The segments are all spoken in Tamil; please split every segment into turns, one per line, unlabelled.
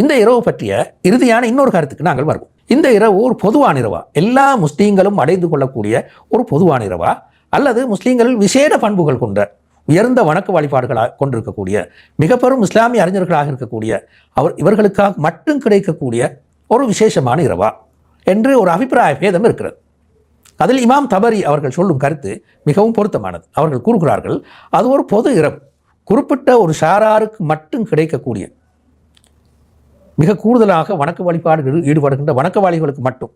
இந்த இரவு பற்றிய இறுதியான இன்னொரு கருத்துக்கு நாங்கள் வருவோம். இந்த இரவு ஒரு பொதுவான இரவா, எல்லா முஸ்லீம்களும் அடைந்து கொள்ளக்கூடிய ஒரு பொதுவான இரவா, அல்லது முஸ்லீம்கள் விசேட பண்புகள் கொண்ட உயர்ந்த வணக்க வழிபாடுகளாக கொண்டிருக்கக்கூடிய மிக பெரும் இஸ்லாமிய அறிஞர்களாக இருக்கக்கூடிய இவர்களுக்காக மட்டும் கிடைக்கக்கூடிய ஒரு விசேஷமான இரவா என்று ஒரு அபிப்பிராய பேதம் இருக்கிறது. அதில் இமாம் தபரி அவர்கள் சொல்லும் கருத்து மிகவும் பொருத்தமானது. அவர்கள் கூறுகிறார்கள், அது ஒரு பொது இரவு, குறிப்பிட்ட ஒரு சாராருக்கு மட்டும் கிடைக்கக்கூடிய, மிக கூடுதலாக வணக்க வழிபாடுகளில் ஈடுபடுகின்ற வணக்கவாளிகளுக்கு மட்டும்,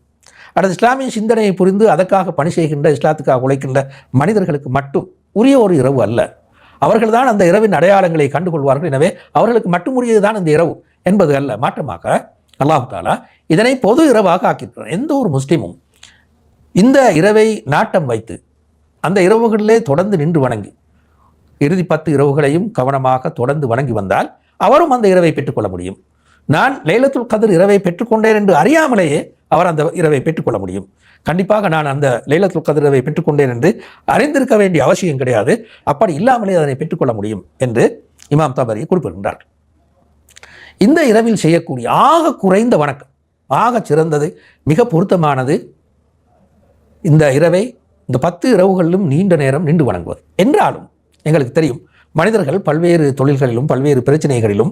அல்லது இஸ்லாமிய சிந்தனையை புரிந்து அதற்காக பணி செய்கின்ற, இஸ்லாத்துக்காக உழைக்கின்ற மனிதர்களுக்கு மட்டும் உரிய ஒரு இரவு அல்ல. அவர்கள்தான் அந்த இரவின் அடையாளங்களை கண்டுகொள்வார்கள். எனவே அவர்களுக்கு மட்டும் உரியதுதான் இந்த இரவு என்பது அல்ல. மாற்றமாக அல்லாஹ் தஆலா இதனை பொது இரவாக ஆக்கியிருக்கிறார். எந்த ஒரு முஸ்லிமும் இந்த இரவை நாட்டம் வைத்து அந்த இரவுகளிலே தொடர்ந்து நின்று வணங்கி இறுதி 10 இரவுகளையும் கவனமாக தொடர்ந்து வணங்கி வந்தால் அவரும் அந்த இரவை பெற்றுக்கொள்ள முடியும். நான் லைலத்துல் கத்ர் இரவை பெற்றுக்கொண்டேன் என்று அறியாமலேயே அவர் அந்த இரவை பெற்றுக்கொள்ள முடியும். கண்டிப்பாக நான் அந்த லைலத்துல் கத்ர் இரவை பெற்றுக்கொண்டேன் என்று அறிந்திருக்க வேண்டிய அவசியம் கிடையாது. அப்படி இல்லாமலே அதனை பெற்றுக்கொள்ள முடியும் என்று இமாம் தபரி குறிப்பிடுகின்றார்கள். இந்த இரவில் செய்யக்கூடிய ஆக குறைந்த வணக்கம், ஆக சிறந்தது, மிக பொருத்தமானது இந்த இரவை இந்த 10 இரவுகளிலும் நீண்ட நேரம் நின்று வணங்குவது. என்றாலும் எங்களுக்கு தெரியும், மனிதர்கள் பல்வேறு தொழில்களிலும் பல்வேறு பிரச்சனைகளிலும்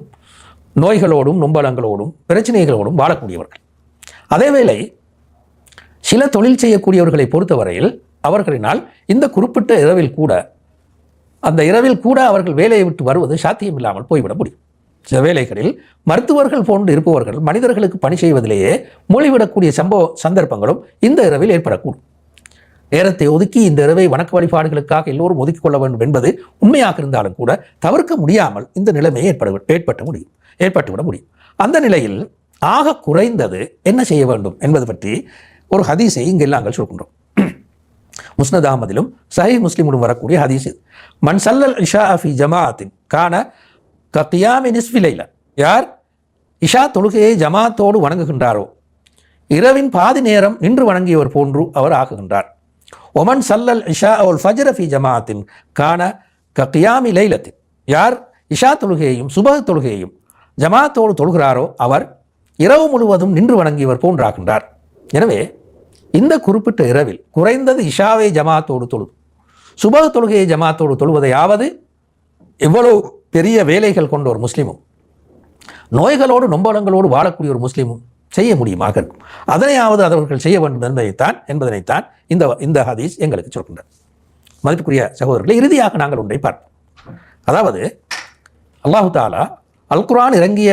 நோய்களோடும் நொம்பலங்களோடும் பிரச்சனைகளோடும் வாழக்கூடியவர்கள். அதேவேளை சில தொழில் செய்யக்கூடியவர்களை பொறுத்தவரையில் அவர்களினால் இந்த குறிப்பிட்ட இரவில் கூட, அந்த இரவில் கூட அவர்கள் வேலையை விட்டு வருவது சாத்தியமில்லாமல் போய்விட முடியும். சில வேளைகளில் மருத்துவர்கள் போன்று இருப்பவர்கள் மனிதர்களுக்கு பணி செய்வதிலேயே மூழ்கிவிடக்கூடிய சந்தர்ப்பங்களும் இந்த இரவில் ஏற்படக்கூடும். நேரத்தை ஒதுக்கி இந்த இரவை வணக்க வழிபாடுகளுக்காக எல்லோரும் ஒதுக்கிக் கொள்ள வேண்டும் என்பது உண்மையாக இருந்தாலும் கூட தவிர்க்க முடியாமல் இந்த நிலைமையை ஏற்பட்டுவிட முடியும். அந்த நிலையில் ஆக குறைந்தது என்ன செய்ய வேண்டும் என்பது பற்றி ஒரு ஹதீஸை இங்கே நாங்கள் சொல்கின்றோம். முஸ்னத் அஹ்மதிலும் சஹீஹ் முஸ்லிமிலும் வரக்கூடிய ஹதீஸ் இது. மன் சல்லல் இஷா ஃபி ஜமாஅத்தின் கான ககியாமி நிஸ்ஃபி லைலா, யார் இஷா தொழுகையை ஜமாத்தோடு வணங்குகின்றாரோ இரவின் பாதி நேரம் நின்று வணங்கியவர் போன்று அவர் ஆகுகின்றார். ஒமன் சல்லல் இஷா அல் ஃபஜ்ர ஃபி ஜமாஅத்தின் கான ககியாமி லைலத்தின், யார் இஷா தொழுகையையும் சுபஹ் தொழுகையையும் ஜமாத்தோடு தொழுகிறாரோ அவர் இரவு முழுவதும் நின்று வணங்கியவர் போன்றாகின்றார். எனவே இந்த குறிப்பிட்ட இரவில் குறைந்தது இஷாவை ஜமாத்தோடு தொழுது சுபஹ் தொழுகையை ஜமாத்தோடு தொழுவதையாவது எவ்வளவு பெரிய வேலைகள் கொண்ட ஒரு முஸ்லீமும் நோய்களோடு நொம்பலங்களோடு வாழக்கூடிய ஒரு முஸ்லீமும் செய்ய முடியுமாக இருக்கும். அதனையாவது அவர்கள் செய்ய வேண்டும் என்பதனைத்தான் இந்த ஹதீஸ் எங்களுக்கு சொல்கின்றார். மதிப்புக்குரிய சகோதரர்களை, இறுதியாக நாங்கள் ஒன்றை பார்ப்போம். அதாவது அல்லாஹு தஆலா அல் குர்ஆன் இறங்கிய